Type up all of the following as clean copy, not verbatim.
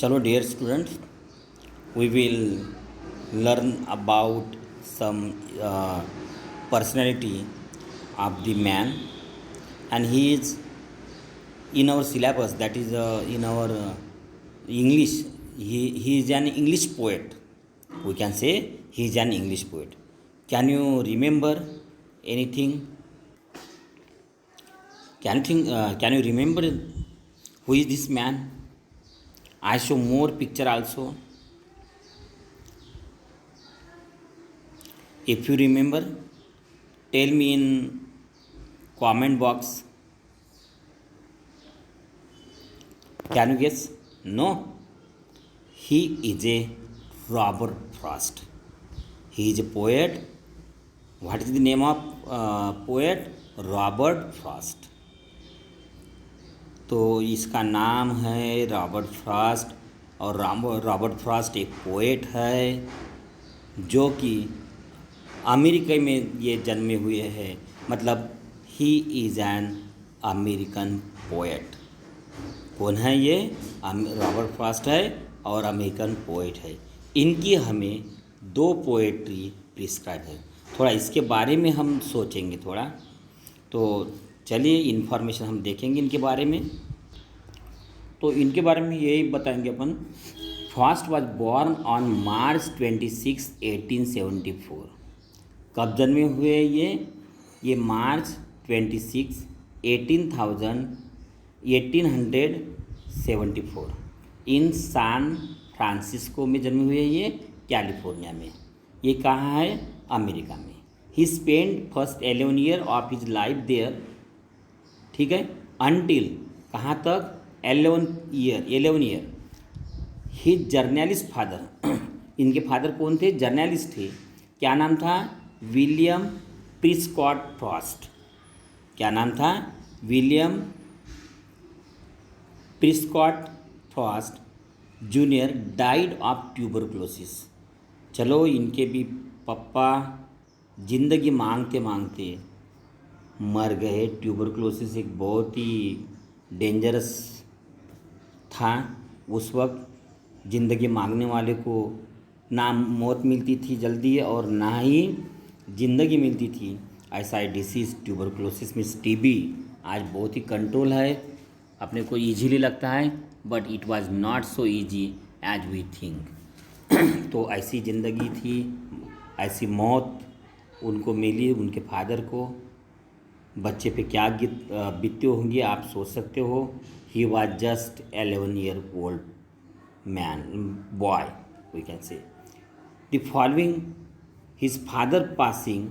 Chalo, dear students, we will learn about some personality of the man, and he is in our syllabus. That is in our English. He is an English poet. We can say he is an English poet. Can you remember anything? Can you remember who is this man? I show more picture also. If you remember, tell me in comment box. Can you guess? No. He is a Robert Frost. He is a poet. What is the name of poet? Robert Frost. तो इसका नाम है Robert Frost, और Robert Frost एक poet है जो कि America में ये जन्मे हुए हैं. मतलब he is an American poet. कौन है ये? रॉबर्ट फ्रॉस्ट है और अमेरिकन पोएट है. इनकी हमें दो पोएट्री प्रिस्क्राइब है. थोड़ा इसके बारे में हम सोचेंगे थोड़ा. तो चलिए इन्फॉर्मेशन हम देखेंगे इनके बारे में. तो इनके बारे में यही बताएंगे अपन. Frost was born on March 26, 1874. कब जन्मे हुए ये मार्च 26, 1874 इन सैन फ्रांसिस्को में जन्मे हुए ये कैलिफोर्निया में. ये कहाँ है? अमेरिका में. He spend first 11 year of his life there. ठीक है. अनटिल कहाँ तक? 11 ईयर. His journalist father. इनके फादर कौन थे? जर्नलिस्ट थे. क्या नाम था? William Prescott Frost. क्या नाम था? William Prescott Frost junior died of tuberculosis. चलो, इनके भी पापा ज़िंदगी मांगते मांगते मर गए. ट्यूबरक्लोसिस एक बहुत ही डेंजरस था उस वक्त. ज़िंदगी मांगने वाले को ना मौत मिलती थी जल्दी और ना ही ज़िंदगी मिलती थी. ऐसा डिसीज़ ट्यूबरक्लोसिस में टीबी आज बहुत ही कंट्रोल है. अपने को ईजीली लगता है, but it was not so easy as we think. तो ऐसी ज़िंदगी थी, ऐसी मौत उनको मिली. उनके फादर को बच्चे पे क्या बीतती होंगी आप सोच सकते हो. He was just 11 year old man, boy we can say. The following his father passing,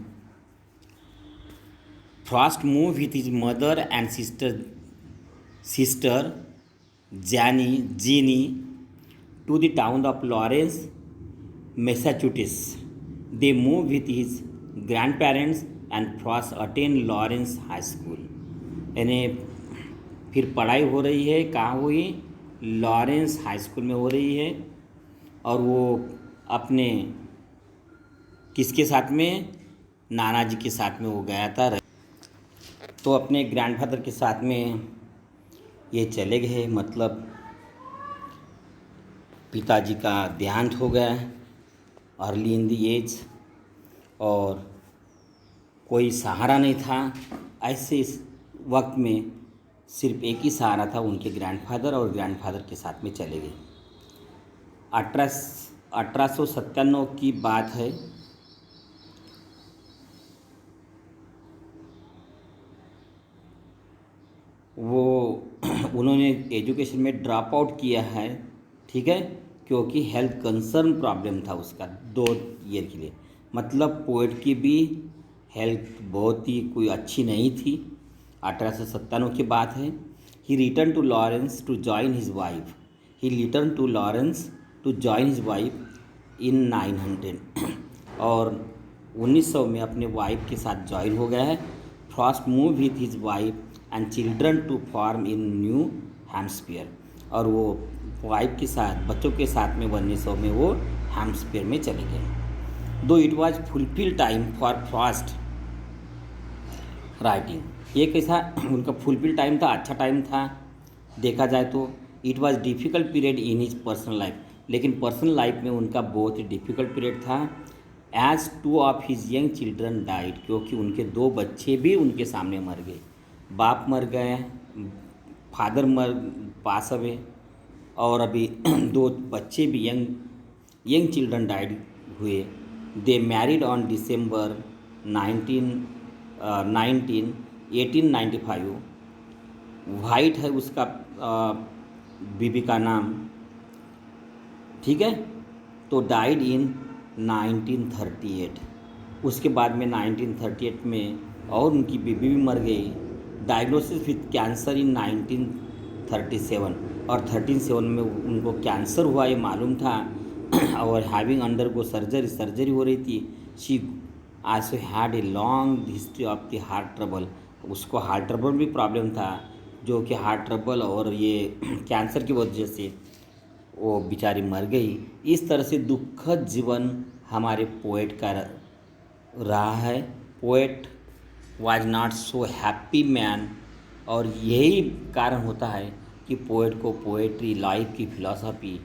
Frost move with his mother and sister Jeanie to the town of Lawrence, Massachusetts. They moved with his grandparents and Frost attended Lawrence High School. यानी फिर पढ़ाई हो रही है. कहाँ हुई? Lawrence high school में हो रही है. और वो अपने किसके साथ में? नाना जी के साथ में वो गया था. तो अपने ग्रैंडफादर के साथ में ये चले गए. मतलब पिताजी का देहांत हो गया अर्ली इन द एज, और कोई सहारा नहीं था. ऐसे इस वक्त में सिर्फ एक ही सहारा था, उनके ग्रैंडफादर, और ग्रैंडफादर के साथ में चले गए. 1897 की बात है. वो उन्होंने एजुकेशन में ड्रॉप आउट किया है. ठीक है. क्योंकि हेल्थ कंसर्न प्रॉब्लम था उसका 2 ईयर के लिए. मतलब पोएट की भी हेल्थ बहुत ही कोई अच्छी नहीं थी. 1897 की बात है. He return to Lawrence to join his wife. In 900. और 1900 में अपने वाइफ के साथ ज्वाइन हो गया है. Frost move with his wife and children to farm in New Hampshire. और वो वाइफ के साथ, बच्चों के साथ में 1900 में वो हैम्पशायर में चले गए. दो it was fulfil time for Frost writing. ये कैसा उनका फुलफिल टाइम था? अच्छा टाइम था देखा जाए तो. It was difficult period in his personal life, लेकिन पर्सनल लाइफ में उनका बहुत ही डिफ़िकल्ट पीरियड था। As two of his young children died, क्योंकि उनके दो बच्चे भी उनके सामने मर गए। बाप मर गए, फादर मर पास अवे, और अभी दो बच्चे भी यंग यंग चिल्ड्रन डाइड हुए। दे मैरिड ऑन डिसम्बर 1895। वाइट है उसका बीबी का नाम, ठीक है। तो डाइड इन 1938। उसके बाद में 1938 में और उनकी बीबी भी मर गई। डायग्नोसिस विथ कैंसर इन 1937, और 37 में उनको कैंसर हुआ ये मालूम था, और हैविंग अंडरगो सर्जरी हो रही थी। She also had a long history of the heart trouble. उसको हार्ट ट्रबल भी प्रॉब्लम था, जो कि हार्ट ट्रबल और ये कैंसर की वजह से वो बेचारी मर गई। इस तरह से दुखद जीवन हमारे पोएट का रहा है। Poet was not so happy man, और यही कारण होता है कि पोएट को पोएट्री, लाइफ की फिलॉसफी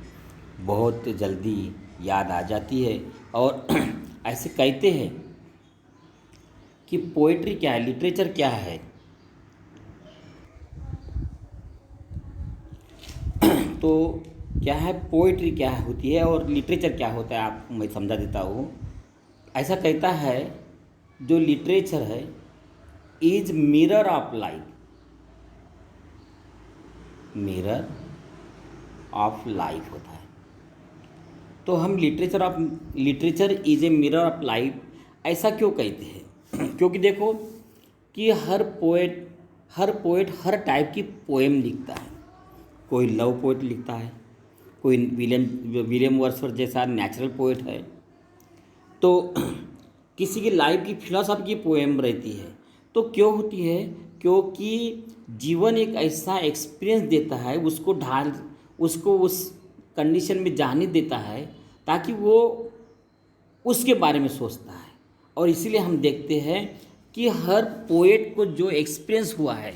बहुत जल्दी याद आ जाती है। और ऐसे कहते हैं कि पोएट्री क्या है, लिटरेचर क्या है। तो क्या है पोएट्री, क्या होती है, और लिटरेचर क्या होता है, आपको मैं समझा देता हूँ। ऐसा कहता है जो लिटरेचर है is mirror of life, mirror of life होता है। तो हम literature is a mirror of life ऐसा क्यों कहते हैं? क्योंकि देखो कि हर पोएट हर टाइप की पोएम लिखता है। कोई लव पोएट लिखता है, कोई विलियम वर्ड्सवर्थ जैसा नेचुरल पोएट है, तो किसी की लाइफ की फिलॉसफी की पोएम रहती है। तो क्यों होती है? क्योंकि जीवन एक ऐसा एक्सपीरियंस देता है, उसको उस कंडीशन में जाने देता है, ताकि वो उसके बारे में सोचता है। और इसीलिए हम देखते हैं कि हर पोएट को जो एक्सपीरियंस हुआ है,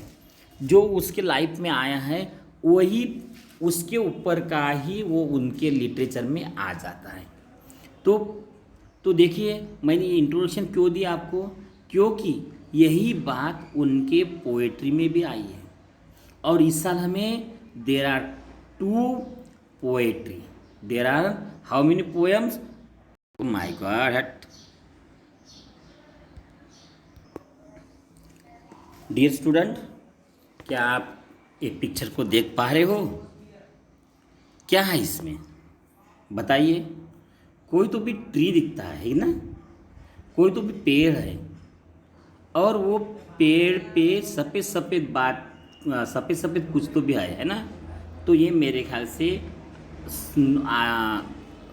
जो उसके लाइफ में आया है, वही उसके ऊपर का ही वो उनके लिटरेचर में आ जाता है। तो देखिए मैंने इंट्रोडक्शन क्यों दिया आपको, क्योंकि यही बात उनके पोएट्री में भी आई है। और इस साल हमें there are 2 poetry, there are how many poems, my god हट। डियर स्टूडेंट, क्या आप एक पिक्चर को देख पा रहे हो? क्या है इसमें बताइए? कोई तो भी ट्री दिखता है ना, कोई तो भी पेड़ है, और वो पेड़ पे सफ़ेद सफ़ेद कुछ तो भी है ना। तो ये मेरे ख्याल से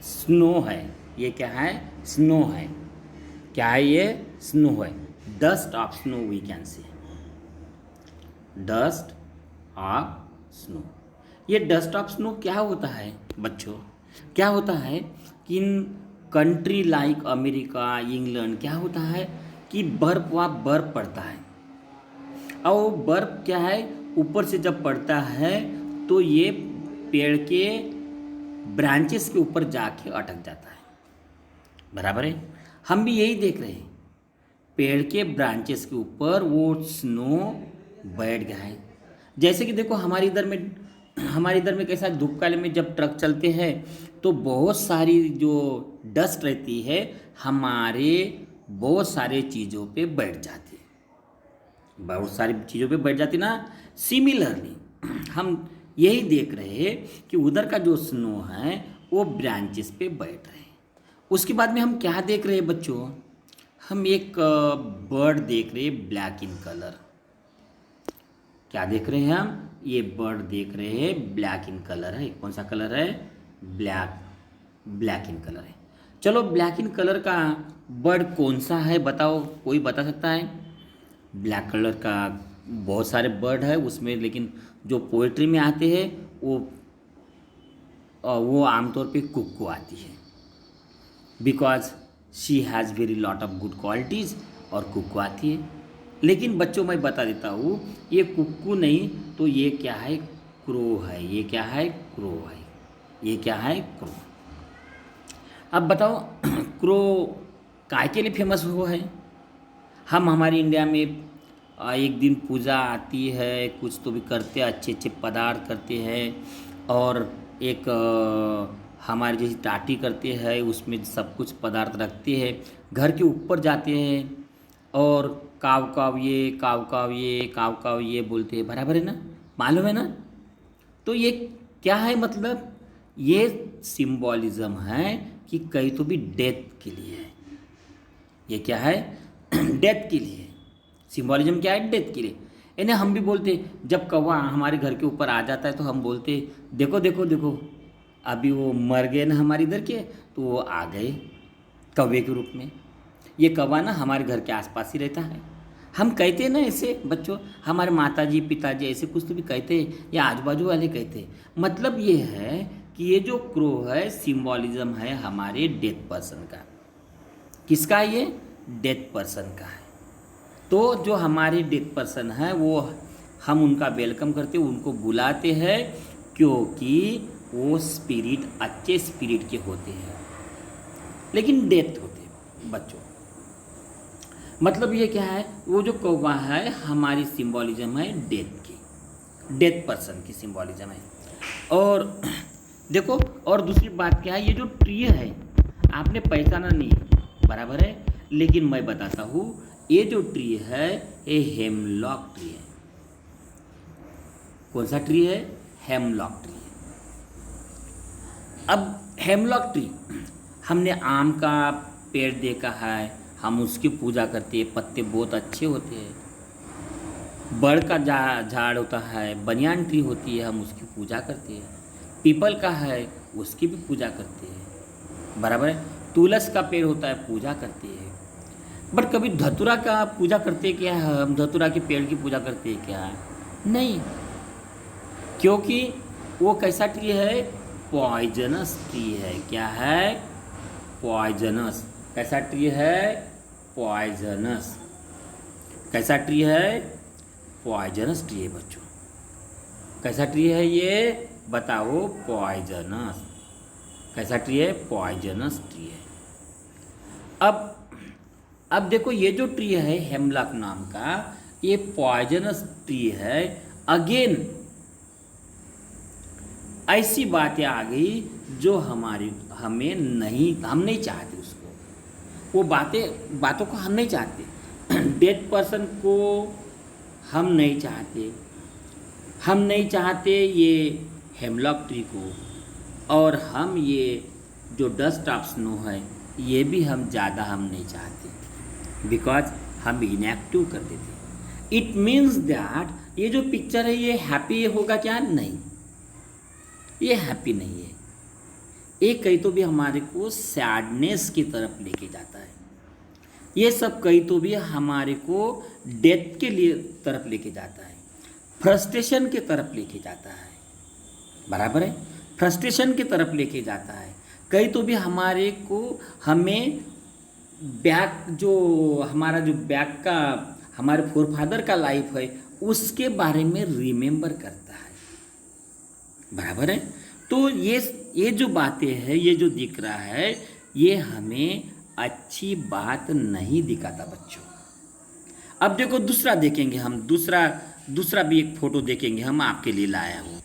स्नो है। ये क्या है? स्नो है। क्या है ये? स्नो है। Dust of snow we can say, dust of snow. ये डस्ट ऑफ स्नो क्या होता है बच्चों? क्या होता है कि in country like America, England, क्या होता है कि वहाँ बर्फ़ पड़ता है, और बर्फ़ क्या है, ऊपर से जब पड़ता है तो ये पेड़ के ब्रांचेस के ऊपर जाके अटक जाता है। बराबर है? हम भी यही देख रहे हैं, पेड़ के ब्रांचेस के ऊपर वो स्नो बैठ गया है। जैसे कि देखो हमारे इधर में कैसा, धूप काले में जब ट्रक चलते हैं तो बहुत सारी जो डस्ट रहती है हमारे बहुत सारे चीज़ों पे बैठ जाती है, बहुत सारी चीज़ों पे बैठ जाती ना। सिमिलरली हम यही देख रहे हैं कि उधर का जो स्नो है वो ब्रांचेस पे बैठ रहे हैं। उसके बाद में हम क्या देख रहे हैं बच्चों? हम एक बर्ड देख रहे हैं, ब्लैक इन कलर। क्या देख रहे हैं हम? ये बर्ड देख रहे हैं, ब्लैक इन कलर है। कौन सा कलर है? ब्लैक इन कलर है। चलो ब्लैक इन कलर का बर्ड कौन सा है बताओ, कोई बता सकता है? ब्लैक कलर का बहुत सारे बर्ड है उसमें, लेकिन जो पोएट्री में आते हैं वो आमतौर पे कुक्कू आती है, because she has very lot of good qualities, और कुक्कू आती है। लेकिन बच्चों मैं बता देता हूँ, ये कुक्कू नहीं तो ये क्या है? क्रो है। ये क्या है? क्रो है। ये क्या है? क्रो। अब बताओ क्रो काय के लिए फेमस हो है? हम हमारे इंडिया में एक दिन पूजा आती है, कुछ तो भी करते हैं, अच्छे अच्छे पदार्थ करते हैं, और एक हमारे जैसी टाटी करते हैं, उसमें सब कुछ पदार्थ रखते हैं, घर के ऊपर जाते हैं और काव काव ये काव काव ये काव काव ये बोलते हैं, बराबर है ना? मालूम है ना? तो ये क्या है मतलब? ये सिंबॉलिज्म है कि कहीं तो भी डेथ के लिए है। ये क्या है? डेथ के लिए। सिंबॉलिज्म क्या है? डेथ के लिए। यानी हम भी बोलते, जब कौवा हमारे घर के ऊपर आ जाता है तो हम बोलते, देखो देखो देखो, अभी वो मर गए ना हमारे इधर के, तो वो आ गए कौवे के रूप में। ये कौवा ना हमारे घर के आसपास ही रहता है। हम कहते हैं ना ऐसे बच्चों, हमारे माताजी पिताजी ऐसे कुछ तो भी कहते हैं, या आजू बाजू वाले कहते हैं। मतलब ये है कि ये जो क्रो है सिंबॉलिज्म है हमारे डेथ पर्सन का। किसका? ये डेथ पर्सन का है। तो जो हमारे डेथ पर्सन है वो हम उनका वेलकम करते हैं, उनको बुलाते हैं, क्योंकि वो स्पिरिट अच्छे स्पिरिट के होते हैं, लेकिन डेथ होते हैं बच्चों। मतलब ये क्या है? वो जो कौवा है हमारी सिंबॉलिज्म है डेथ की, डेथ पर्सन की सिंबॉलिज्म है। और देखो, और दूसरी बात क्या है, ये जो ट्री है आपने पहचाना नहीं, बराबर है, लेकिन मैं बताता हूँ, ये जो ट्री है ये हेमलॉक ट्री है। कौन सा ट्री है? हेमलॉक ट्री है। अब हेमलॉक ट्री, हमने आम का पेड़ देखा है, हम उसकी पूजा करते हैं, पत्ते बहुत अच्छे होते हैं। बड़ का झाड़ होता है, बनियान ट्री होती है, हम उसकी पूजा करते हैं। पीपल का है, उसकी भी पूजा करते हैं, बराबर है। तुलस का पेड़ होता है, पूजा करते हैं। बट कभी धतूरा का पूजा करते क्या है? हम धतूरा के पेड़ की पूजा करते हैं क्या? नहीं, क्योंकि वो कैसा ट्री है? पॉइजनस ट्री है। क्या है? पॉइजनस। कैसा ट्री है? पॉइजनस। कैसा ट्री है? पॉइजनस ट्री है बच्चों। कैसा ट्री है ये? बताओ। पॉइजनस। कैसा ट्री है? पॉइजनस ट्री है। अब देखो, ये जो ट्री है हेमलॉक नाम का, ये पॉइजनस ट्री है। अगेन ऐसी बातें आ गई जो हम नहीं चाहते उसको, वो बातों को हम नहीं चाहते। डेथ पर्सन को हम नहीं चाहते ये हेमलॉक ट्री को, और हम ये जो डस्ट ऑफ स्नो है ये भी हम नहीं चाहते, बिकॉज हम इनएक्टिव कर देते। इट मीन्स दैट ये जो पिक्चर है ये हैप्पी होगा क्या? नहीं, ये हैप्पी नहीं है। ये कहीं तो भी हमारे को सैडनेस की तरफ लेके जाता है। ये सब कहीं तो भी हमारे को डेथ के लिए तरफ लेके जाता है, फ्रस्ट्रेशन की तरफ लेके जाता है, बराबर है। फ्रस्ट्रेशन की तरफ लेके जाता है। कहीं तो भी हमें बैक का हमारे फोरफादर का लाइफ है उसके बारे में रिमेंबर करता है, बराबर है। तो ये जो बातें हैं, ये जो दिख रहा है, ये हमें अच्छी बात नहीं दिखाता बच्चों। अब देखो दूसरा देखेंगे हम, दूसरा भी एक फोटो देखेंगे हम, आपके लिए लाया हूँ।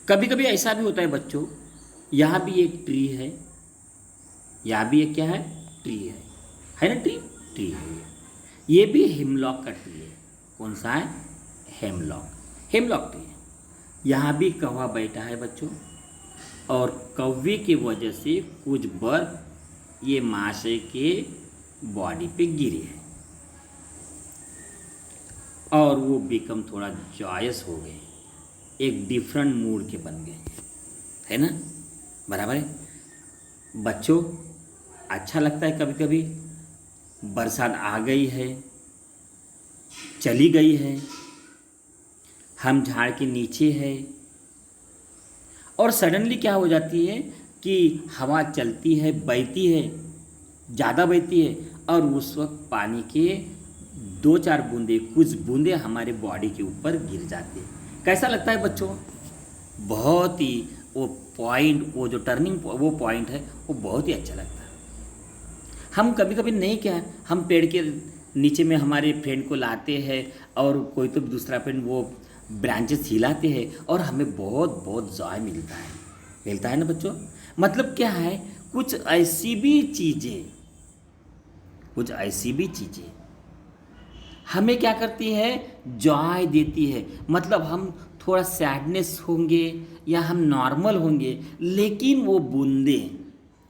कभी कभी ऐसा भी होता है बच्चों, यहाँ भी एक ट्री है, यहाँ भी एक क्या है? ट्री है ना? ट्री है। ये भी हेमलॉक का ट्री है। कौन सा है? हेमलॉक ट्री है। यहाँ भी कौवा बैठा है बच्चों, और कौवे की वजह से कुछ बर्फ ये माशे के बॉडी पे गिरे हैं, और वो बिकम थोड़ा जॉयस हो गए, एक डिफरेंट मूड के बन गए, है ना? बराबर है बच्चों। अच्छा लगता है कभी कभी, बरसात आ गई है, चली गई है, हम झाड़ के नीचे है, और सडनली क्या हो जाती है कि हवा चलती है, बहती है, ज़्यादा बहती है, और उस वक्त पानी के 2-4 बूंदे, कुछ बूंदे हमारे बॉडी के ऊपर गिर जाते हैं। कैसा लगता है बच्चों? बहुत ही वो पॉइंट, वो जो टर्निंग वो पॉइंट है वो बहुत ही अच्छा लगता है। हम कभी कभी नहीं, क्या हम पेड़ के नीचे में हमारे फ्रेंड को लाते हैं और कोई तो दूसरा फ्रेंड वो ब्रांचेस हिलाते हैं और हमें बहुत बहुत जॉय मिलता है ना बच्चों। मतलब क्या है, कुछ ऐसी भी चीज़ें हमें क्या करती है, जॉय देती है। मतलब हम थोड़ा सैडनेस होंगे या हम नॉर्मल होंगे, लेकिन वो बूंदे,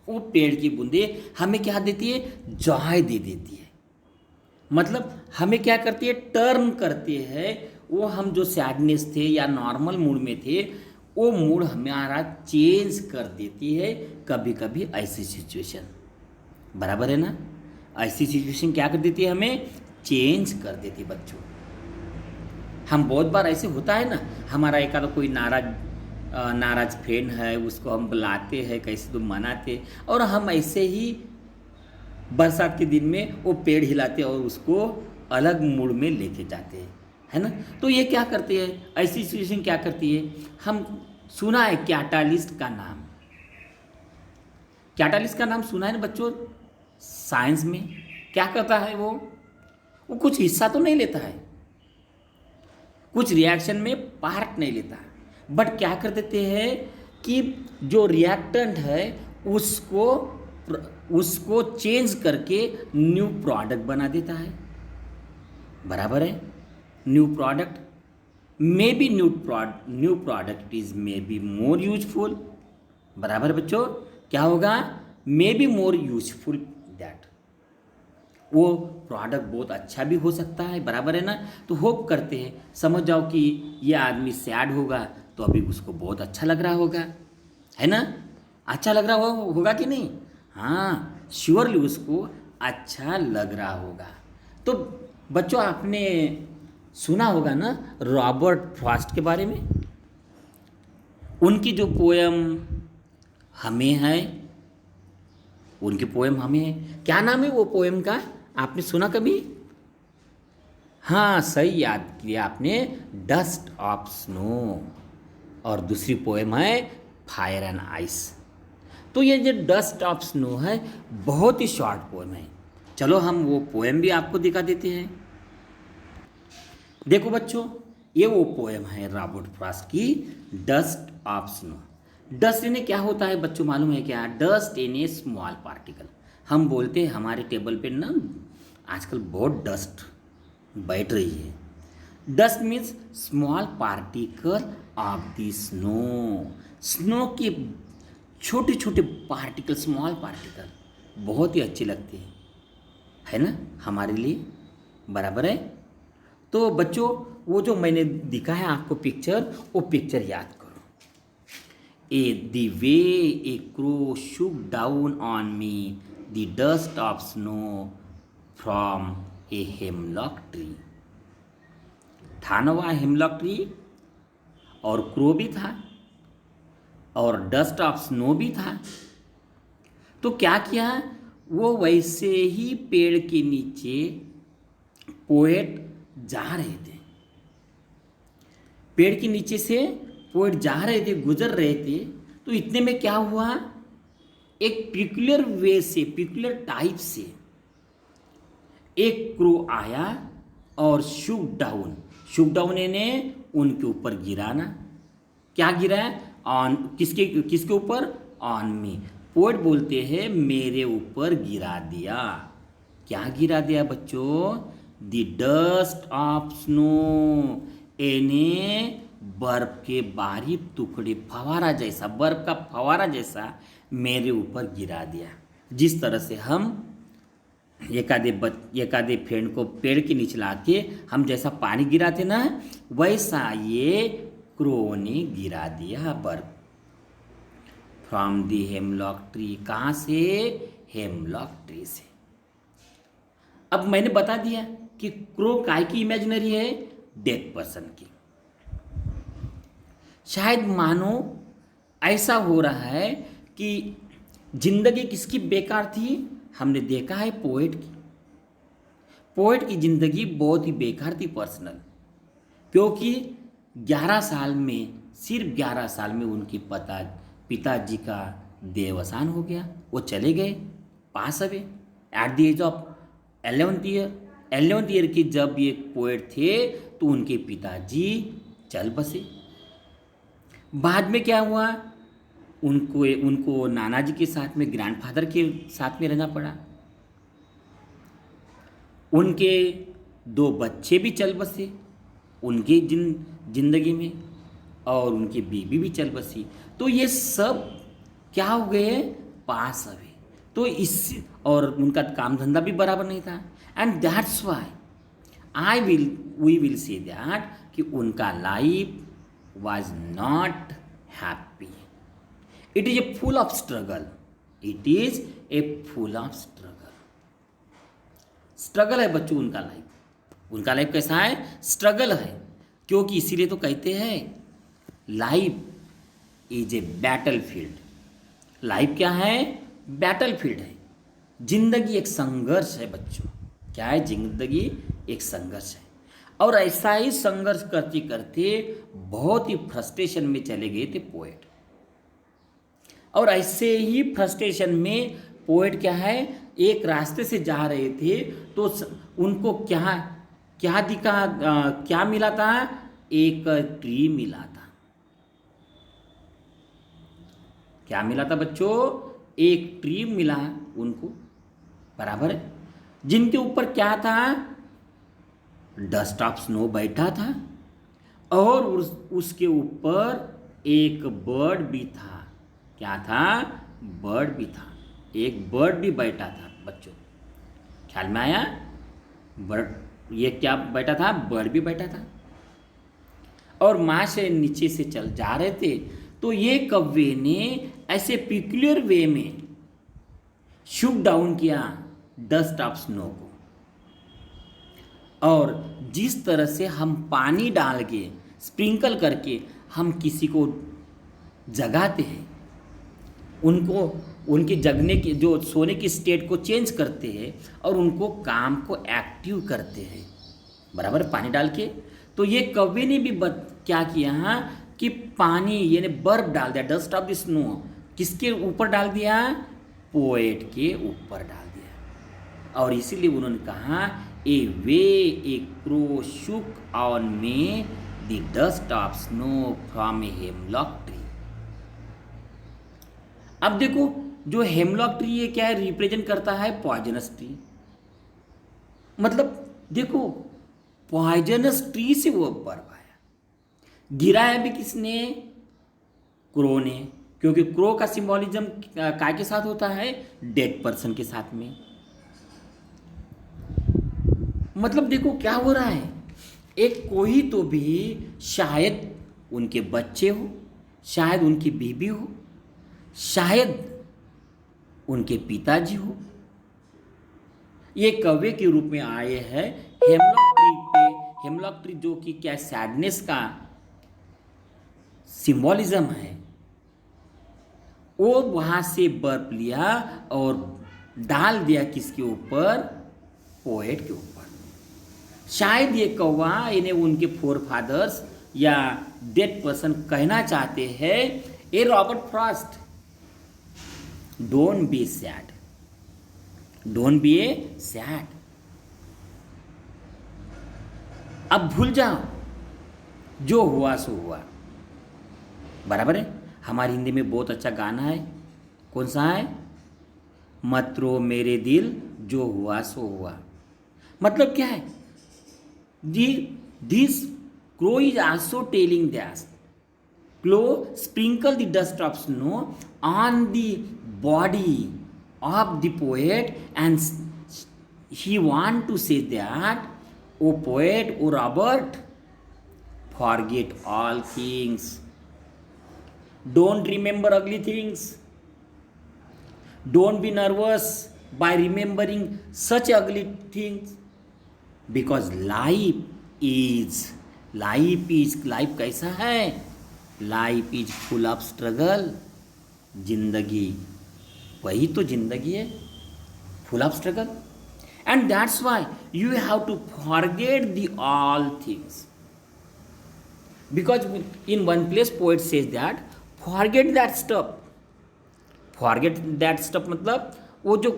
वो पेड़ की बूंदे हमें क्या देती है, जॉय दे देती है। मतलब हमें क्या करती है, टर्न करती है। वो हम जो सैडनेस थे या नॉर्मल मूड में थे, वो मूड हमारा चेंज कर देती है कभी कभी ऐसी सिचुएशन। बराबर है ना? ऐसी सिचुएशन क्या कर देती है, हमें चेंज कर देती है बच्चों। हम बहुत बार ऐसे होता है ना, हमारा एक आधा कोई नाराज फ्रेंड है, उसको हम बुलाते हैं, कैसे तो मनाते, और हम ऐसे ही बरसात के दिन में वो पेड़ हिलाते और उसको अलग मूड में लेके जाते हैं, है ना? तो ये क्या करते हैं, ऐसी सिचुएशन क्या करती है, हम सुना है कैटालिस्ट का नाम। कैटालिस्ट का नाम सुना है ना बच्चों? साइंस में क्या करता है वो कुछ हिस्सा तो नहीं लेता है, कुछ रिएक्शन में पार्ट नहीं लेता है, बट क्या कर देते हैं कि जो रिएक्टेंट है उसको उसको चेंज करके न्यू प्रोडक्ट बना देता है। बराबर है? New product, may be new product is may be more useful. बराबर बच्चों? क्या होगा, may be more useful that, वो प्रोडक्ट बहुत अच्छा भी हो सकता है। बराबर है ना? तो होप करते हैं, समझ जाओ कि ये आदमी सैड होगा तो अभी उसको बहुत अच्छा लग रहा होगा, है ना? अच्छा लग रहा होगा कि नहीं? हाँ, श्योरली उसको अच्छा लग रहा होगा। तो बच्चों आपने सुना होगा ना रॉबर्ट फ्रॉस्ट के बारे में, उनकी जो पोयम हमें है, उनकी पोएम हमें है, क्या नाम है वो पोएम का, आपने सुना कभी? हाँ, सही याद किया आपने, डस्ट ऑफ स्नो। और दूसरी पोएम है फायर एंड आइस। तो ये जो डस्ट ऑफ स्नो है बहुत ही शॉर्ट पोएम है। चलो हम वो पोएम भी आपको दिखा देते हैं। देखो बच्चों, ये वो पोएम है रॉबर्ट फ्रॉस्ट की, डस्ट ऑफ स्नो। डस्ट इन्हें क्या होता है बच्चों, मालूम है क्या? Dust in A small particle. हम बोलते हैं हमारे टेबल पे ना आजकल बहुत डस्ट बैठ रही है। Dust means small particle of the snow. Snow के छोटे छोटे पार्टिकल, स्मॉल पार्टिकल बहुत ही अच्छे लगते हैं, है ना, हमारे लिए। बराबर है? तो बच्चों वो जो मैंने दिखाया आपको पिक्चर, वो पिक्चर याद करो। The way a crow shook down on me the dust of snow from a hemlock tree। था ना वहाँ हेमलॉक ट्री, और क्रो भी था और डस्ट ऑफ स्नो भी था। तो क्या किया, वो वैसे ही पेड़ के नीचे पोएट जा रहे थे, पेड़ के नीचे से पोएट जा रहे थे, गुजर रहे थे। तो इतने में क्या हुआ, एक पिकुलर वे से, पिकुलर टाइप से एक क्रो आया और शूट डाउन यानी उनके ऊपर गिराना। क्या गिरा? ऑन, किसके ऊपर? On me. पोएट बोलते हैं मेरे ऊपर गिरा दिया। क्या गिरा दिया बच्चों? द डस्ट ऑफ स्नो, यानी बर्फ के बारीक टुकड़े, फवारा जैसा, बर्फ का फवारा जैसा मेरे ऊपर गिरा दिया। जिस तरह से हम एक आधे फ्रेंड को पेड़ के नीचे ला के हम जैसा पानी गिराते ना, वैसा ये क्रो ने गिरा दिया बर्फ। फ्रॉम दी हेमलॉक ट्री, कहाँ से? हेमलॉक ट्री से। अब मैंने बता दिया कि क्रो काय की इमेजिनरी है? डेड पर्सन की। शायद मानो ऐसा हो रहा है कि जिंदगी किसकी बेकार थी? हमने देखा है पोएट की जिंदगी बहुत ही बेकार थी, पर्सनल। क्योंकि 11 साल में, सिर्फ 11 साल में उनके पिताजी का देहावसान हो गया। वो चले गए, pass away at the age of 11th year की जब ये पोएट थे तो उनके पिताजी चल बसे। बाद में क्या हुआ, उनको नाना जी के साथ में, ग्रैंडफादर के साथ में रहना पड़ा। उनके 2 बच्चे भी चल बसे उनकी जिंदगी में, और उनकी बीवी भी चल बसी। तो ये सब क्या हो गए, पास अवे। तो इस, और उनका काम धंधा भी बराबर नहीं था। And that's why we will say that कि उनका life was not happy. It is a full of struggle. It is a full of struggle. Struggle है बच्चों उनका लाइफ। उनका लाइफ कैसा है, स्ट्रगल है। क्योंकि इसीलिए तो कहते हैं life is a battle field. Life क्या है, बैटल फील्ड है। जिंदगी एक संघर्ष है बच्चों। क्या है, जिंदगी एक संघर्ष है। और ऐसा ही संघर्ष करते करते बहुत ही फ्रस्ट्रेशन में चले गए थे पोएट। और ऐसे ही फ्रस्ट्रेशन में पोएट क्या है, एक रास्ते से जा रहे थे तो उनको क्या दिखा, क्या मिला था, एक ट्री मिला था। क्या मिला था बच्चों, एक ट्री मिला उनको, बराबर है, जिनके ऊपर क्या था, डस्ट ऑफ स्नो बैठा था, और उसके ऊपर एक बर्ड भी था। क्या था, बर्ड भी था, एक बर्ड भी बैठा था बच्चों। ख्याल में आया, बर्ड, ये क्या बैठा था, बर्ड भी बैठा था। और माँ से नीचे से चल जा रहे थे तो ये कव्वे ने ऐसे पिक्युलर वे में शूट डाउन किया डस्ट ऑफ स्नो को। और जिस तरह से हम पानी डाल के, स्प्रिंकल करके हम किसी को जगाते हैं, उनको उनकी जगने की, जो सोने की स्टेट को चेंज करते हैं और उनको काम को एक्टिव करते हैं, बराबर, पानी डाल के। तो ये कवि ने भी क्या किया कि पानी यानी बर्फ डाल दिया, डस्ट ऑफ द स्नो, किसके ऊपर डाल दिया, पोएट के ऊपर डाल दिया। और इसीलिए उन्होंने कहा, ए वे ए क्रो शुक ऑन में the dust of snow from A hemlock tree. अब देखो, जो हेमलॉक ट्री ये क्या है, रिप्रेजेंट करता है पॉइजनस ट्री। मतलब देखो, पॉइजनस ट्री से वो बर्फ आया, गिराया भी किसने, क्रो ने। क्योंकि क्रो का सिंबॉलिज्म काय के साथ होता है, डेड पर्सन के साथ में। मतलब देखो क्या हो रहा है, एक कोई तो भी, शायद उनके बच्चे हो, शायद उनकी बीबी हो, शायद उनके पिताजी हो, ये कव्वे के रूप में आए हैं हेमलॉक ट्री पे। हेमलॉक ट्री जो कि क्या, सैडनेस का सिंबॉलिज्म है, वो वहां से बर्फ लिया और डाल दिया किसके ऊपर, पोएट के ऊपर। शायद ये कौवा इन्हें उनके फोर फादर्स या डेड पर्सन कहना चाहते हैं, a Robert Frost, don't be sad, don't be a sad. अब भूल जाओ, जो हुआ सो हुआ, बराबर है। हमारी हिंदी में बहुत अच्छा गाना है, कौन सा है, मत रो मेरे दिल, जो हुआ सो हुआ। मतलब क्या है, this crow is also telling that crow sprinkle the dust of snow on the body of the poet, and he want to say that, oh poet, oh Robert, forget all things, don't remember ugly things, don't be nervous by remembering such ugly things, because life कैसा है, life is full of struggle. जिंदगी, वही तो जिंदगी है, full of struggle. And that's why you have to forget the all things, Because in one place poet says that forget that stuff. Forget that stuff मतलब वो जो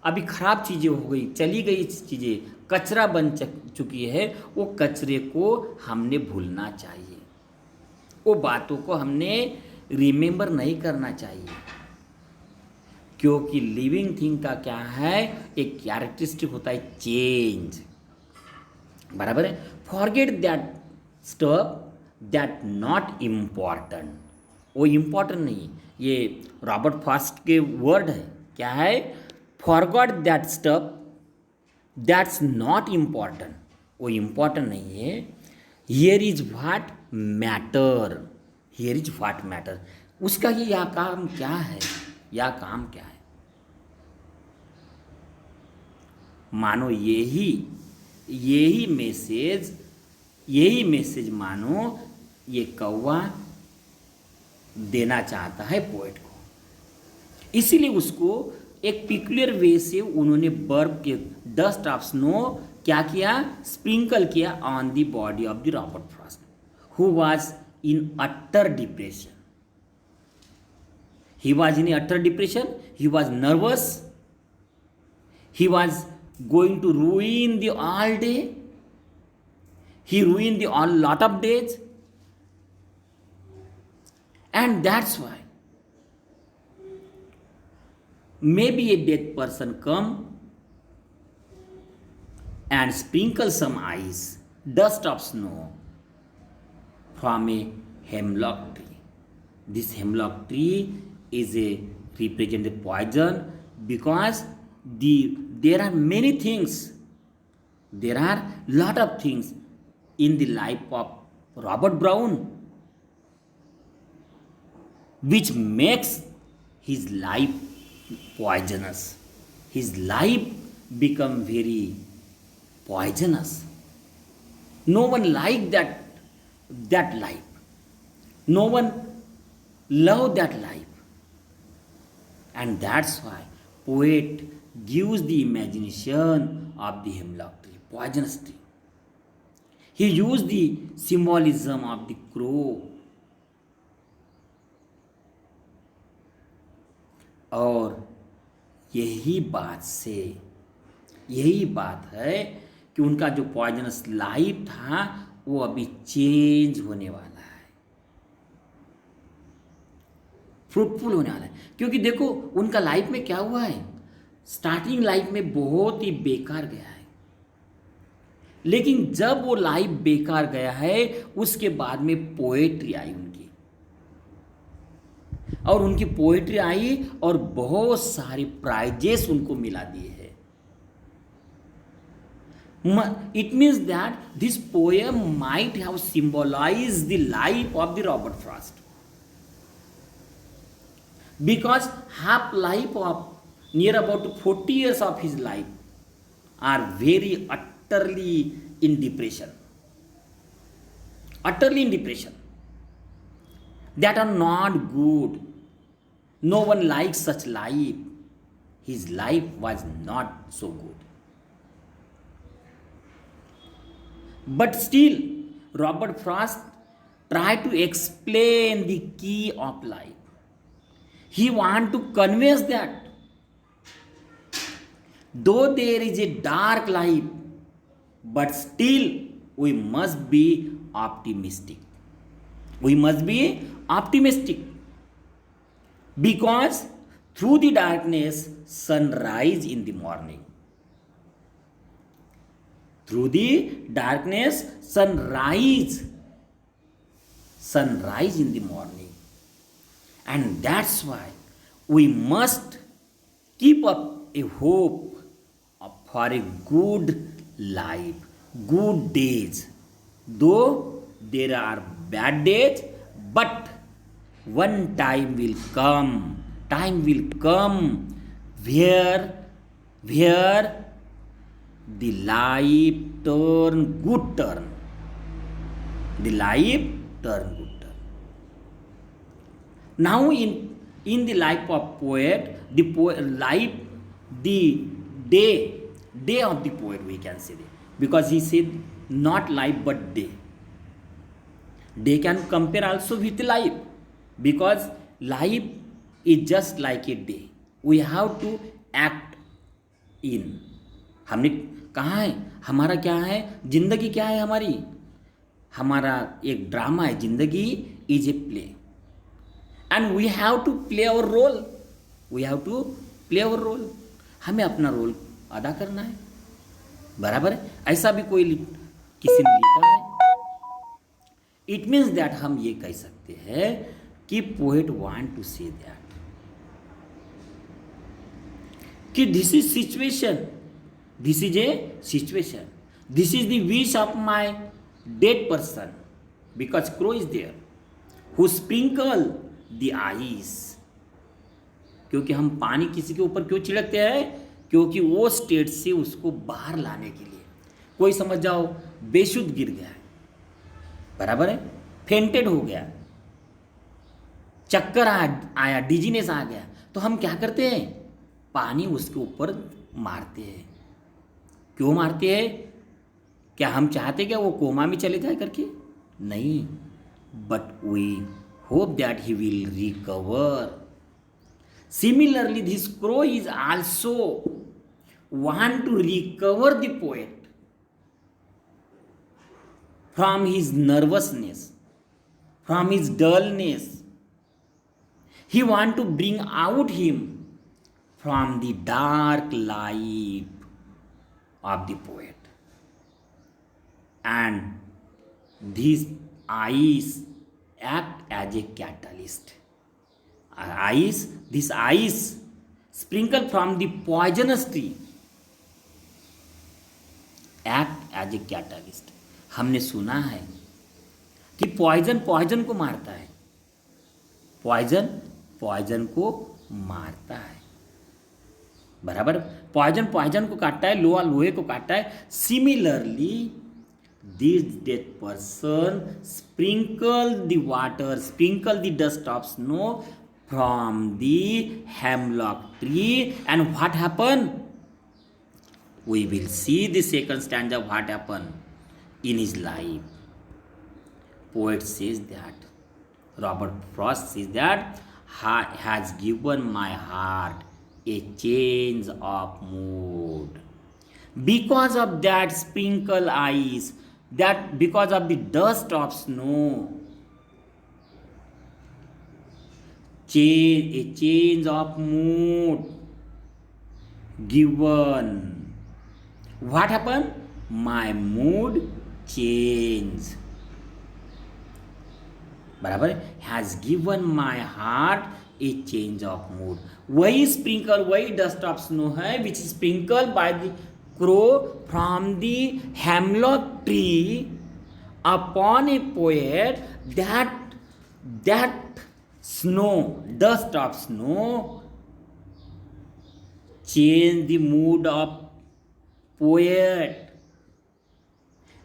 अभी खराब चीज़ें हो गई, चली गई चीज़ें, कचरा बन चुकी है, वो कचरे को हमने भूलना चाहिए, वो बातों को हमने रिमेंबर नहीं करना चाहिए, क्योंकि लिविंग थिंग का क्या है, एक कैरेक्टरिस्टिक होता है चेंज, बराबर है। Forget that stuff that not important, वो इम्पॉर्टेंट नहीं, ये रॉबर्ट फ्रॉस्ट के वर्ड है, क्या है, forgot that stuff that's not important, वो इम्पॉर्टेंट नहीं है। Here is what matter, here is what matter, उसका ये या काम क्या है, या काम क्या है। मानो यही मैसेज मानो ये कौवा देना चाहता है पोएट को, इसीलिए उसको एक पिक्युलर वे से उन्होंने बर्फ के डस्ट ऑफ स्नो क्या किया, स्प्रिंकल किया on the body of the Robert Frost who was in utter depression. He was in utter depression, he was nervous, he was going to ruin the all day, he ruined the all lot of days, and that's why maybe a dead person come and sprinkle some ice, dust of snow from a hemlock tree. This hemlock tree is a represent the poison, because there are many things, there are lot of things in the life of Robert Brown which makes his life poisonous, his life become very poisonous. No one liked that life, no one loved that life, and that's why poet gives the imagination of the hemlock tree, poisonous tree. He used the symbolism of the crow. और यही बात है कि उनका जो poisonous life था वो अभी चेंज होने वाला है, फ्रूटफुल होने वाला है। क्योंकि देखो उनका लाइफ में क्या हुआ है, स्टार्टिंग लाइफ में बहुत ही बेकार गया है, लेकिन जब वो लाइफ बेकार गया है उसके बाद में पोएट्री आई उनकी, और उनकी पोएट्री आई और बहुत सारे प्राइजेस उनको मिला दिए हैं। It means that this poem might have symbolized the life of the Robert Frost, because half life of near about 40 years of his life are very utterly in depression, that are not good. No one likes such life. His life was not so good, but still Robert Frost tried to explain the key of life. He wanted to convey that though there is a dark life, but still we must be optimistic. We must be optimistic, because through the darkness sunrise in the morning. Through the darkness sunrise in the morning, and that's why we must keep up a hope for a good life, good days, though there are bad days, but one time will come where the life turn good turn, now in the life of poet, the day of the poet, we can say that, because he said not life but day. They can compare also with life, because life is just like a day. We have to act in. हमने कहा है हमारा क्या है, जिंदगी क्या है हमारी, हमारा एक ड्रामा है, जिंदगी is a play, and we have to play our role, we have to play our role, हमें अपना रोल अदा करना है, बराबर है। ऐसा भी कोई किसी ने लिखा है। इट मीन्स दैट हम ये कह सकते हैं कि poet want to say that कि this is situation, this is a situation, this is the wish of my dead person, because crow is there who sprinkle the ice. क्योंकि हम पानी किसी के ऊपर क्यों छिड़कते हैं, क्योंकि वो स्टेट से उसको बाहर लाने के लिए। कोई समझ जाओ बेशुद्ध गिर गया है, बराबर है, फेंटेड हो गया, चक्कर आया, डिजीनेस आ गया, तो हम क्या करते हैं, पानी उसके ऊपर मारते हैं। क्यों मारते हैं? क्या हम चाहते क्या वो कोमा में चले जाए करके? नहीं, but we hope that he will recover. Similarly this crow is also want to recover the poet from his nervousness, from his dullness. He want to bring out him from the dark life of the poet, and these eyes act as a catalyst. These eyes sprinkle from the poisonous tree act as a catalyst. हमने सुना है कि poison को मारता है, poison को मारता है, बराबर। पॉइजन को काटता है, लोहे को काटता है। Similarly this dead person sprinkle the water, sprinkle the dust of snow from the hemlock tree, and what happen? We will see the second stanza what happened in his life. Poet says that, Robert Frost says that, has given my heart a change of mood. Because of that sprinkle ice, that because of the dust of snow, a change of mood given. What happened? My mood changed. बराबर, has given my heart a change of mood. वही sprinkle, वही dust of snow है which is sprinkled by the crow from the hemlock tree upon a poet. That snow, dust of snow, change the mood of poet,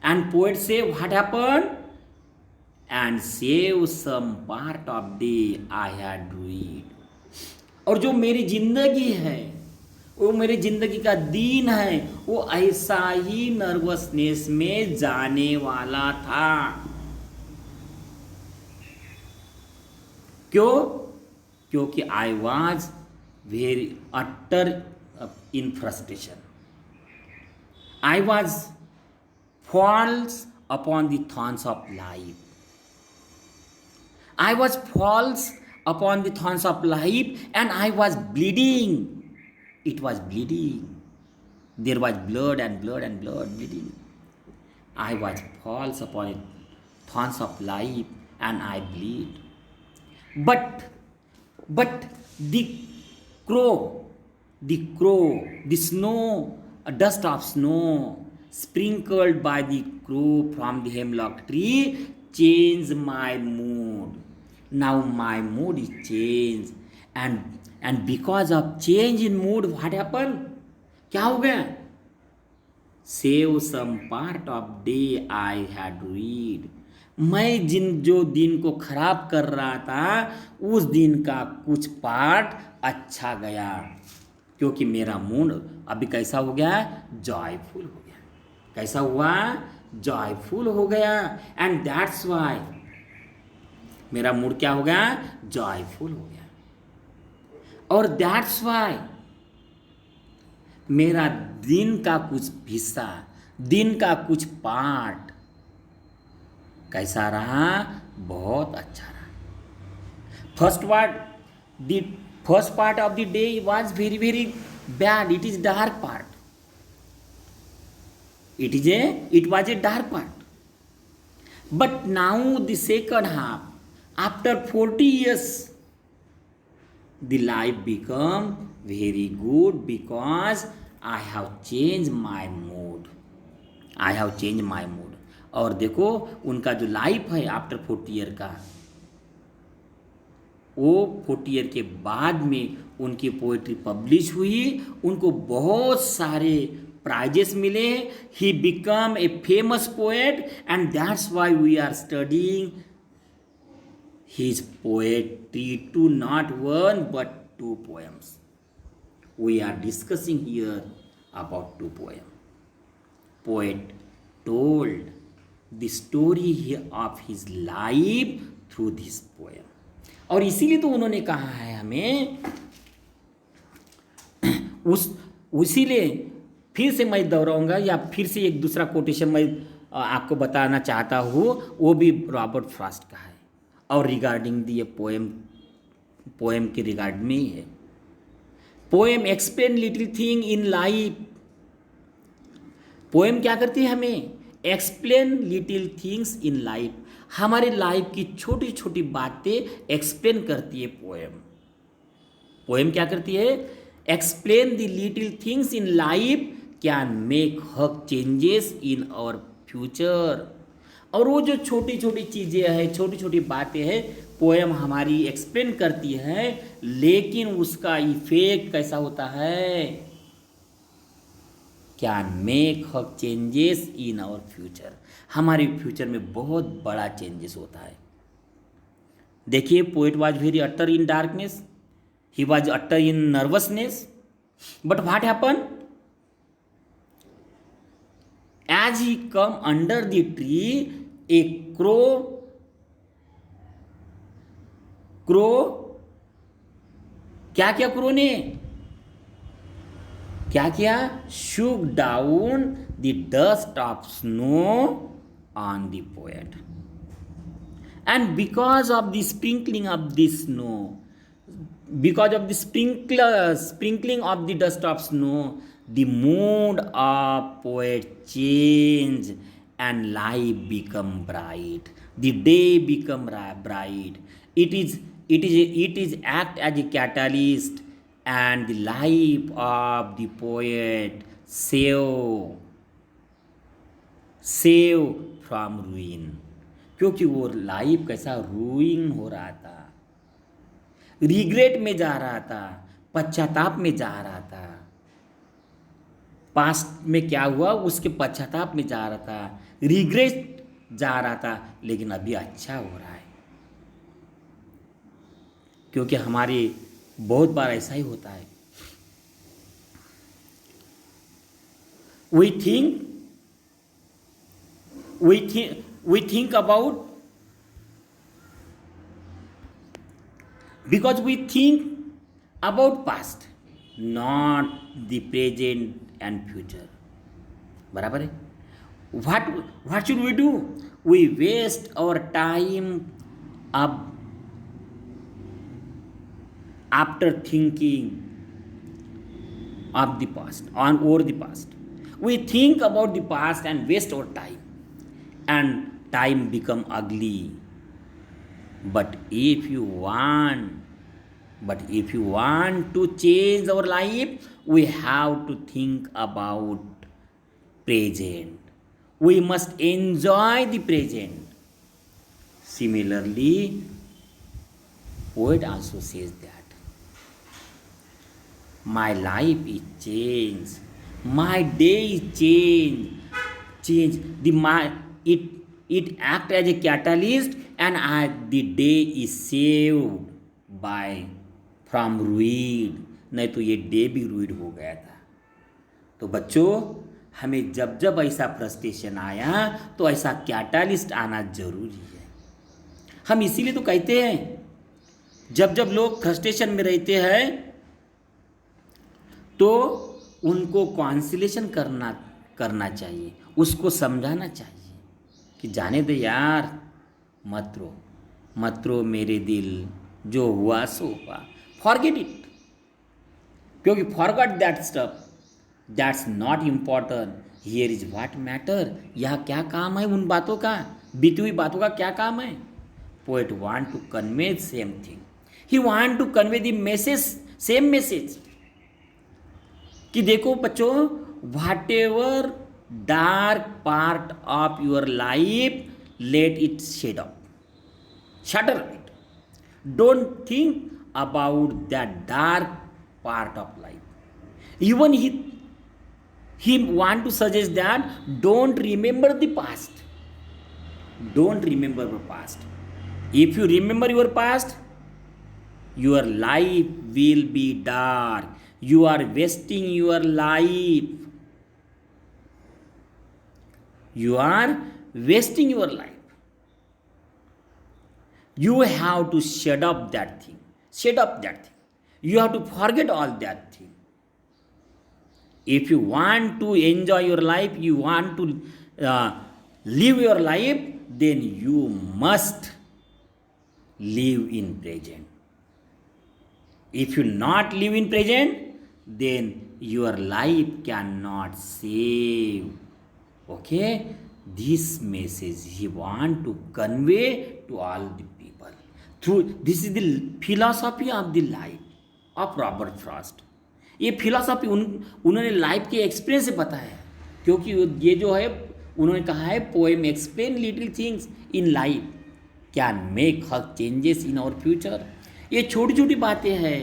and poet say what happened, and save some part of day I had read. और जो मेरी जिंदगी है, वो मेरी जिंदगी का दिन है, वो ऐसा ही नर्वसनेस में जाने वाला था। क्यों? क्योंकि I was very utter in frustration. I was false upon the thorns of life. I was false upon the thorns of life, and I was bleeding. It was bleeding. There was blood and blood and blood bleeding. I was false upon the thorns of life, and I bleed. But the crow, the snow, a dust of snow sprinkled by the crow from the hemlock tree changed my mood. Now my mood is changed, and because of change in mood, what happened? क्या हो गया? Save some part of day I had read. मैं जो दिन को खराब कर रहा था, उस दिन का कुछ पार्ट अच्छा गया, क्योंकि मेरा मूड अभी कैसा हो गया? जॉयफुल हो गया। कैसा हुआ? जॉयफुल हो गया। एंड दैट्स वाई मेरा मूड क्या हो गया, जॉयफुल हो गया। और दैट्स वाई मेरा दिन का कुछ हिस्सा, दिन का कुछ पार्ट कैसा रहा, बहुत अच्छा रहा। The first part of the day was very very bad, it is dark part, it was a dark part. But now the second half, after 40 years, the life become very good because I have changed my mood. I have changed my mood. और देखो उनका जो life है after 40 year का, वो 40 year के बाद में उनकी पोएट्री पब्लिश हुई, उनको बहुत सारे प्राइजेस मिले, he become a famous poet, and that's why we are studying his poetry to not one but 2 poems. We are discussing here about 2 poems. Poet told the story of his life through this poem. और इसीलिए तो उन्होंने कहा है हमें, उसीलिए फिर से मैं दोहराऊंगा, या फिर से एक दूसरा कोटेशन मैं आपको बताना चाहता हूँ, वो भी रॉबर्ट फ्रॉस्ट का है और रिगार्डिंग दी पोएम के रिगार्ड में ही है। Poem explain little thing in life. Poem क्या करती है, हमें explain little things in life, हमारे लाइफ की छोटी छोटी बातें एक्सप्लेन करती है पोएम क्या करती है, explain the little things in life can make हक चेंजेस इन आवर फ्यूचर। और वो जो छोटी छोटी चीज़ें हैं, छोटी छोटी बातें हैं, पोएम हमारी एक्सप्लेन करती है, लेकिन उसका इफेक्ट कैसा होता है, कैन मेक हक चेंजेस इन आवर फ्यूचर, हमारे फ्यूचर में बहुत बड़ा चेंजेस होता है। देखिए, poet was very utter in darkness, he was utter in nervousness, but what happen, as he come under the tree, a crow क्या किया, क्रो ने क्या किया, shook down the dust of snow on the poet, and because of the sprinkling of the snow, because of the sprinkling of the dust of snow, the mood of poet change and life become bright, the day become bright. It is act as a catalyst, and the life of the poet save from ruin, क्योंकि वो life कैसा रूइन हो रहा था, regret में जा रहा था, पश्चाताप में जा रहा था, पास्ट में क्या हुआ उसके पश्चाताप में जा रहा था, रिग्रेट जा रहा था, लेकिन अभी अच्छा हो रहा है। क्योंकि हमारे बहुत बार ऐसा ही होता है, we think about, because we think about past, not the present and future. बराबर है। what should we do, we waste our time up after thinking of the past, over the past. We think about the past and waste our time, and time become ugly. But if you want to change our life, we have to think about present. We must enjoy the present. Similarly, poet also says that my life is changed, my day is changed. It act as a catalyst, and the day is saved from ruin. नहीं तो ये day भी रुइड हो गया था। तो बच्चों, हमें जब जब ऐसा फ्रस्ट्रेशन आया तो ऐसा कैटालिस्ट आना जरूरी है। हम इसीलिए तो कहते हैं, जब जब लोग फ्रस्ट्रेशन में रहते हैं तो उनको कॉन्सिलेशन करना करना चाहिए, उसको समझाना चाहिए कि जाने दे यार, मत रो मेरे दिल, जो हुआ सो हुआ, फॉरगेट इट। क्योंकि forgot that stuff, that's not important, here is what matter. यह क्या काम है उन बातों का, बीती हुई बातों का क्या काम है? Poet want to convey same thing, he want to convey the message, same message, कि देखो बच्चों, whatever dark part of your life, let it shed off, shutter it, don't think about that dark part of life. Even he want to suggest that don't remember the past, don't remember the past. If you remember your past, your life will be dark, you are wasting your life, you are wasting your life. You have to shut up that thing, shut up that thing, you have to forget all that thing. If you want to enjoy your life, you want to live your life, then you must live in present. If you not live in present, then your life cannot save. Okay, this message he want to convey to all the people through, this is the philosophy of the life of Robert Frost. ये philosophy उन्होंने life के experience से बताया, क्योंकि ये जो है उन्होंने कहा है, poem explain little things in life can make huge changes in our future. ये छोटी छोटी बातें हैं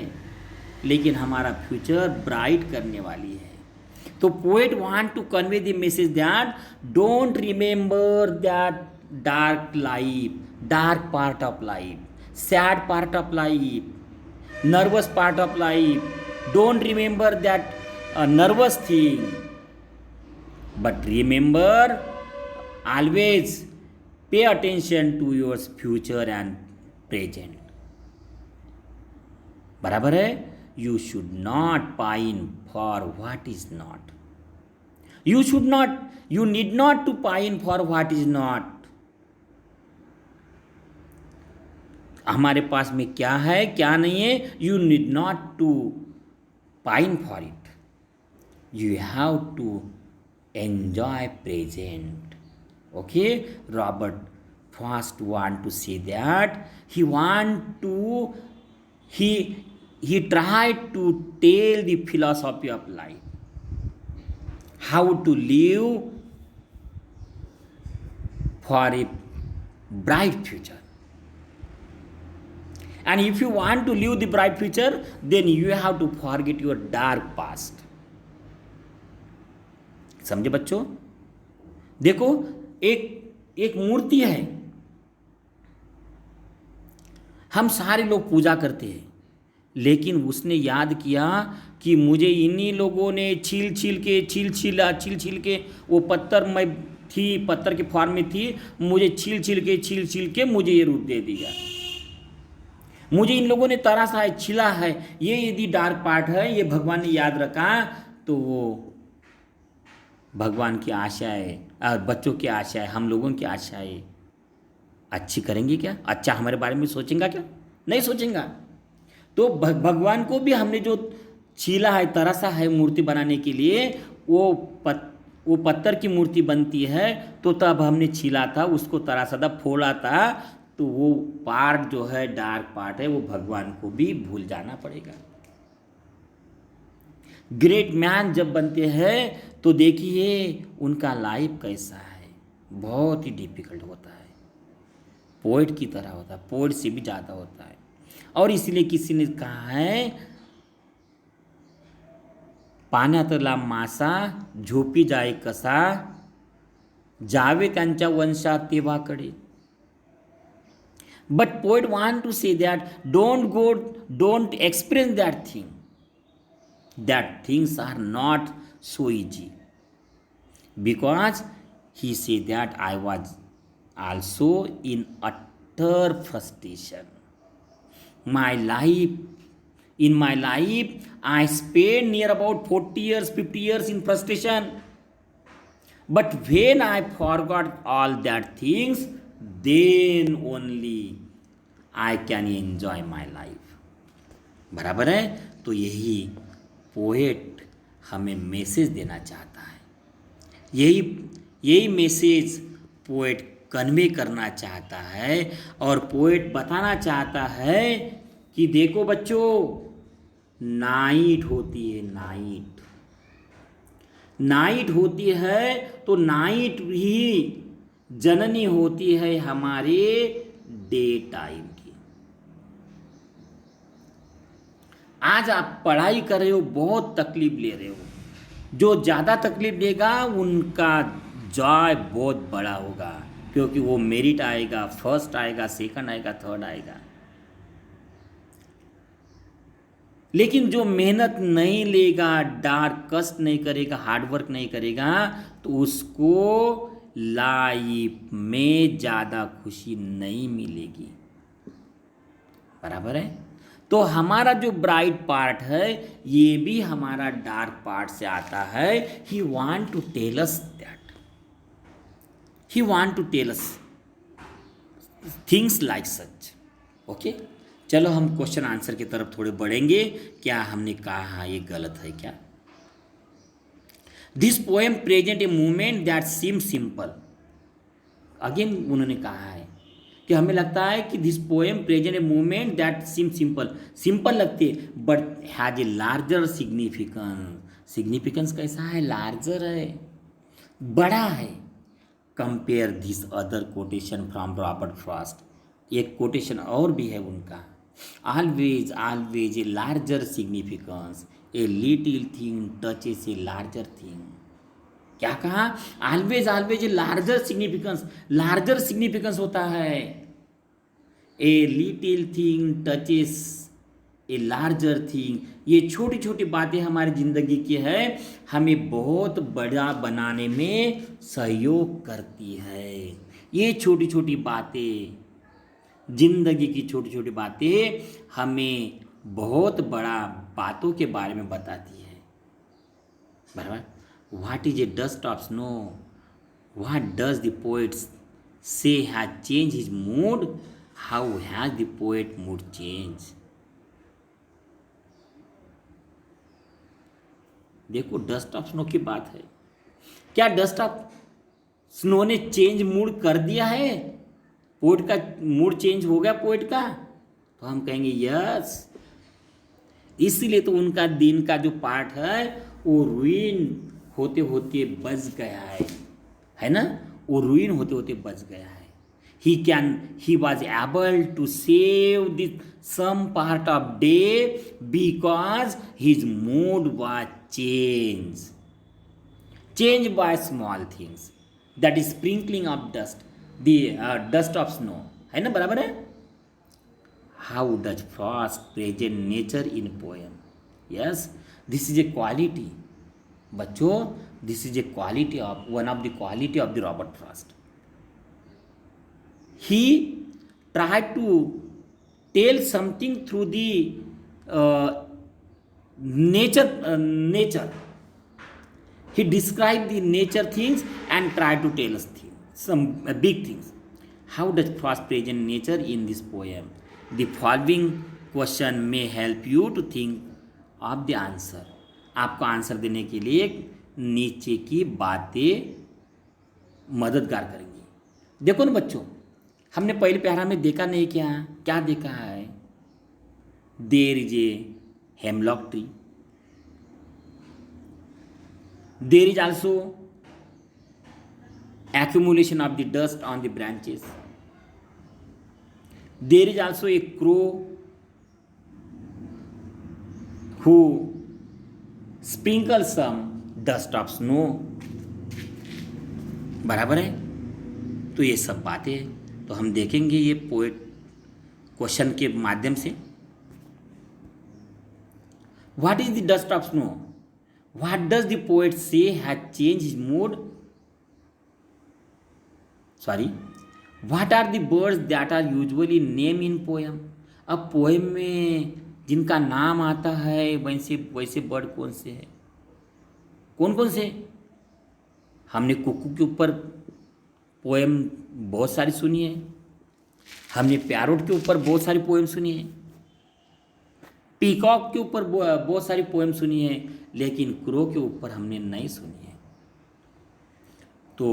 लेकिन हमारा फ्यूचर ब्राइट करने वाली है। तो poet want to convey the message that don't remember that dark life, dark part of life, sad part of life, nervous part of life. Don't remember that nervous thing, but remember, always pay attention to your future and present. बराबर है? You should not pine for what is not. You need not to pine for what is not. हमारे पास में क्या है क्या नहीं है, you need not to pine for it, you have to enjoy present. Okay, Robert Frost want to say that he tried to tell the philosophy of life, how to live for a bright future. And if you want to live the bright future, then you have to forget your dark past. समझे बच्चों? देखो, एक मूर्ति है, हम सारे लोग पूजा करते हैं, लेकिन उसने याद किया कि मुझे इन्हीं लोगों ने छील छील के वो पत्थर में थी, पत्थर के फॉर्म में थी, मुझे छील के मुझे ये रूप दे दिया, मुझे इन लोगों ने तरासा है, छिला है, ये यदि डार्क पार्ट है, ये भगवान ने याद रखा, तो वो भगवान की आशाएं, बच्चों की आशाएं, हम लोगों की आशाएं अच्छी करेंगे क्या? अच्छा हमारे बारे में सोचेंगे क्या? नहीं सोचेंगे। तो भगवान को भी हमने जो छीला है, तरासा है मूर्ति बनाने के लिए, वो पत्थर की मूर्ति बनती है, तो तब हमने छीला था, उसको तरासा था, फोड़ा था, तो वो पार्ट जो है, डार्क पार्ट है, वो भगवान को भी भूल जाना पड़ेगा। ग्रेट मैन जब बनते हैं तो देखिए उनका लाइफ कैसा है, बहुत ही डिफिकल्ट होता है, पोएट की तरह होता है, पोएट से भी ज़्यादा होता है। और इसलिए किसी ने कहा है, पाण्यातला मासा झोपी जाए कसा, जावे त्यांच्या वंशात तेव्हाकडे। But poet want to say that don't experience that thing. That things are not so easy. Because he said that I was also in a utter frustration. My life, in my life, I spent near about 40 years, 50 years in frustration. But when I forgot all that things, then only I can enjoy my life. बराबर है। तो यही poet हमें message देना चाहता है, यही यही मैसेज पोएट कन्वे करना चाहता है। और पोएट बताना चाहता है कि देखो बच्चों, नाइट होती है, नाइट नाइट होती है, तो नाइट ही जननी होती है हमारे डे टाइम की। आज आप पढ़ाई कर रहे हो, बहुत तकलीफ ले रहे हो, जो ज़्यादा तकलीफ देगा उनका जॉय बहुत बड़ा होगा, क्योंकि वो मेरिट आएगा, फर्स्ट आएगा, सेकंड आएगा, थर्ड आएगा। लेकिन जो मेहनत नहीं लेगा, डार्क कष्ट नहीं करेगा, हार्डवर्क नहीं करेगा, तो उसको लाइफ में ज़्यादा खुशी नहीं मिलेगी। बराबर है। तो हमारा जो ब्राइट पार्ट है, ये भी हमारा डार्क पार्ट से आता है। He want to tell us that, he want to tell us things like such. Okay, चलो हम क्वेश्चन आंसर की तरफ थोड़े बढ़ेंगे। क्या हमने कहा ये गलत है क्या? This poem present a movement that seem simple. Again उन्होंने कहा है कि हमें लगता है कि this poem present a movement that seem simple, simple लगती है, but has a larger significance. Significance कैसा है? लार्जर है, बड़ा है। Compare this other quotation from Robert Frost. एक कोटेशन और भी है उनका, always always a larger significance, a little thing touches a larger thing. क्या कहा? Always always a larger significance, larger significance होता है। ए little thing touches a larger thing, ये छोटी छोटी बातें हमारी ज़िंदगी की है, हमें बहुत बड़ा बनाने में सहयोग करती है। ये छोटी छोटी बातें, जिंदगी की छोटी छोटी बातें हमें बहुत बड़ा बातों के बारे में बताती है। बराबर। What is a dust of snow, what does the poet say has change his mood, how has the poet mood change. देखो, डस्ट ऑफ स्नो की बात है। क्या डस्ट ऑफ स्नो ने चेंज मूड कर दिया है? पोएट का मूड चेंज हो गया पोएट का? तो हम कहेंगे यस। इसीलिए तो उनका दिन का जो पार्ट है वो रुइन होते होते बच गया है ना? वो रुइन होते होते बच गया है। he was able to save the some part of day because his mood was changed by small things, that is sprinkling of dust, the dust of snow, है ना? बराबर है। How does frost present nature in poem? Yes, this is a quality, बच्चों, this is a quality of one of the quality of the Robert Frost. He tried to tell something through the nature. He described the nature things and tried to tell us things, some big things. How does Frost present nature in this poem? The following question may help you to think of the answer. आपको answer देने के लिए नीचे की बातें मददगार करेंगी। देखो ना बच्चों, हमने पहले पैरा में देखा नहीं क्या देखा है? There is a hemlock tree, there is also accumulation of the dust on the branches. There is also a crow who sprinkles some dust of snow. बराबर है। तो ये सब बातें तो हम देखेंगे ये पोएट क्वेश्चन के माध्यम से। What is the dust of snow? What does the poet say has changed his mood? Sorry, what are the birds that are usually name in poem. अब पोएम में जिनका नाम आता है वैसे वैसे बर्ड कौन से हैं, कौन कौन से। हमने कुकू के ऊपर पोएम बहुत सारी सुनी है, हमने पैरोट के ऊपर बहुत सारी पोएम सुनी है, पीकॉक के ऊपर बहुत सारी पोएम सुनी है, लेकिन क्रो के ऊपर हमने नहीं सुनी है। तो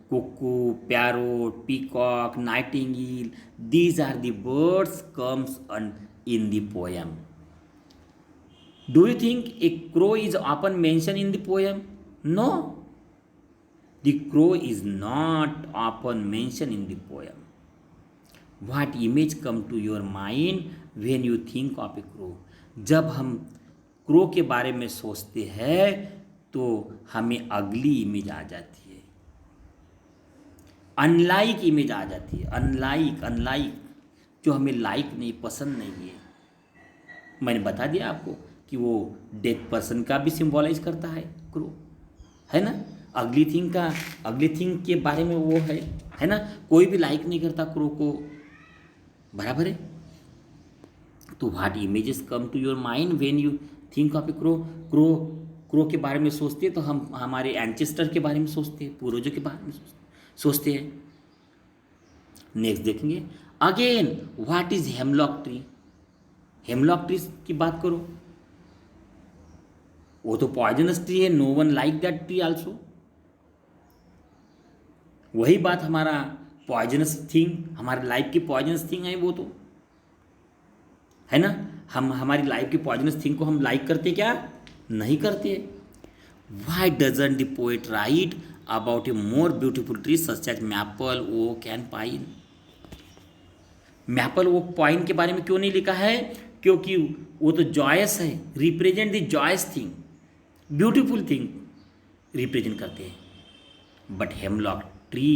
cuckoo, parrot, peacock, nightingale, these are the birds comes in the poem. Do you think a crow is often mentioned in the poem? No, the crow is not often mentioned in the poem. What image come to your mind when you think of a crow? जब हम crow के बारे में सोचते हैं तो हमें अगली इमेज आ जाती है, अनलाइक इमेज आ जाती है, अनलाइक जो हमें लाइक नहीं, पसंद नहीं है। मैंने बता दिया आपको कि वो डेड पर्सन का भी सिंबलाइज करता है क्रो, है ना। अगली थिंग के बारे में वो है ना। कोई भी लाइक नहीं करता क्रो को, बराबर है। तो what images come to your mind when you think of a crow. Crow के बारे में सोचते हैं तो हम हमारे एंसेस्टर के बारे में सोचते हैं, पूर्वजों के बारे में सोचते हैं। नेक्स्ट देखेंगे, again what is hemlock tree. Hemlock tree की बात करो, वो तो पॉइजनस ट्री है, no one like that tree also. वही बात, हमारा पॉइजनस थिंग, हमारी लाइफ की पॉइजनस थिंग है वो तो, है ना। हम हमारी लाइफ की पॉइजनस थिंग को हम लाइक करते क्या, नहीं करते। Why doesn't the poet write about a more beautiful tree such as maple, oak and pine. Maple, oak, pine के बारे में क्यों नहीं लिखा है, क्योंकि वो तो जॉयस है, represent the joyous thing, beautiful thing represent करते हैं। But hemlock tree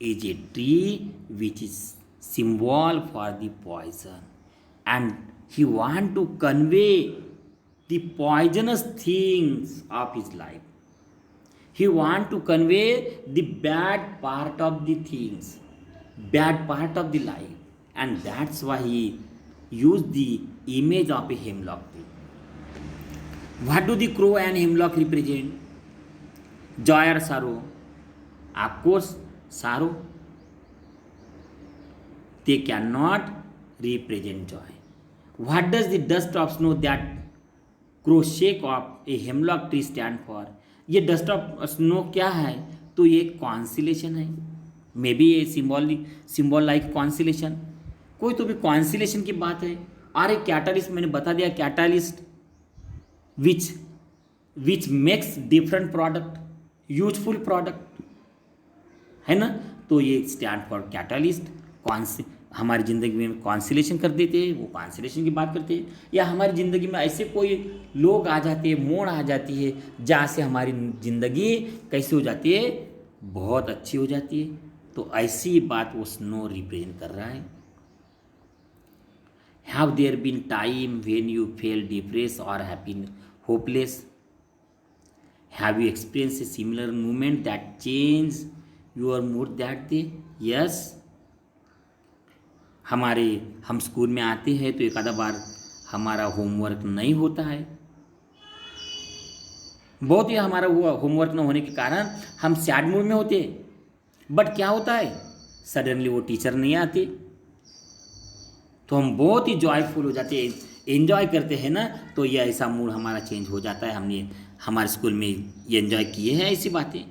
is a tree which is symbol for the poison, and he want to convey the poisonous things of his life. He want to convey the bad part of the things, bad part of the life, and that's why he used the image of a hemlock tree. What do the crow and hemlock represent? Joy or sorrow? Of course, sorrow. They cannot represent joy. What does the dust of snow that crow shake of a hemlock tree stand for? ये dust of snow क्या है, तो ये conciliation है, may be ये symbol like conciliation, कोई तो भी कॉन्सिलेशन की बात है। और एक कैटालिस्ट, मैंने बता दिया, catalyst which makes different product, useful product, है ना। तो ये स्टैंड फॉर कैटालिस्ट। हमारी ज़िंदगी में कॉन्सिलेशन कर देते हैं, वो कॉन्सिलेशन की बात करते हैं। या हमारी ज़िंदगी में ऐसे कोई लोग आ जाते हैं, मोड़ आ जाती है, जहाँ से हमारी ज़िंदगी कैसी हो जाती है, बहुत अच्छी हो जाती है। तो ऐसी बात वो स्नो रिप्रेजेंट कर रहा है। Have there been time when you fell depress और happy hopeless? Have you experience a similar movement that change your mood that day? Yes. हम स्कूल में आते हैं तो एक आधा बार हमारा होमवर्क नहीं होता है, बहुत ही हमारा वो होमवर्क न होने के कारण हम सैड मूड में होते हैं। बट क्या होता है, सडनली वो टीचर नहीं आते तो हम बहुत ही जॉयफुल हो जाते हैं, एंजॉय करते हैं ना। तो ये ऐसा मूड हमारा चेंज हो जाता है। हमने हमारे स्कूल में ये एंजॉय किए हैं ऐसी बातें,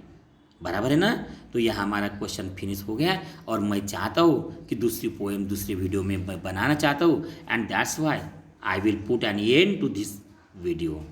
बराबर है ना। तो यह हमारा क्वेश्चन फिनिश हो गया। और मैं चाहता हूँ कि दूसरी पोएम दूसरी वीडियो में बनाना चाहता हूँ, and that's why I will put an end to this video.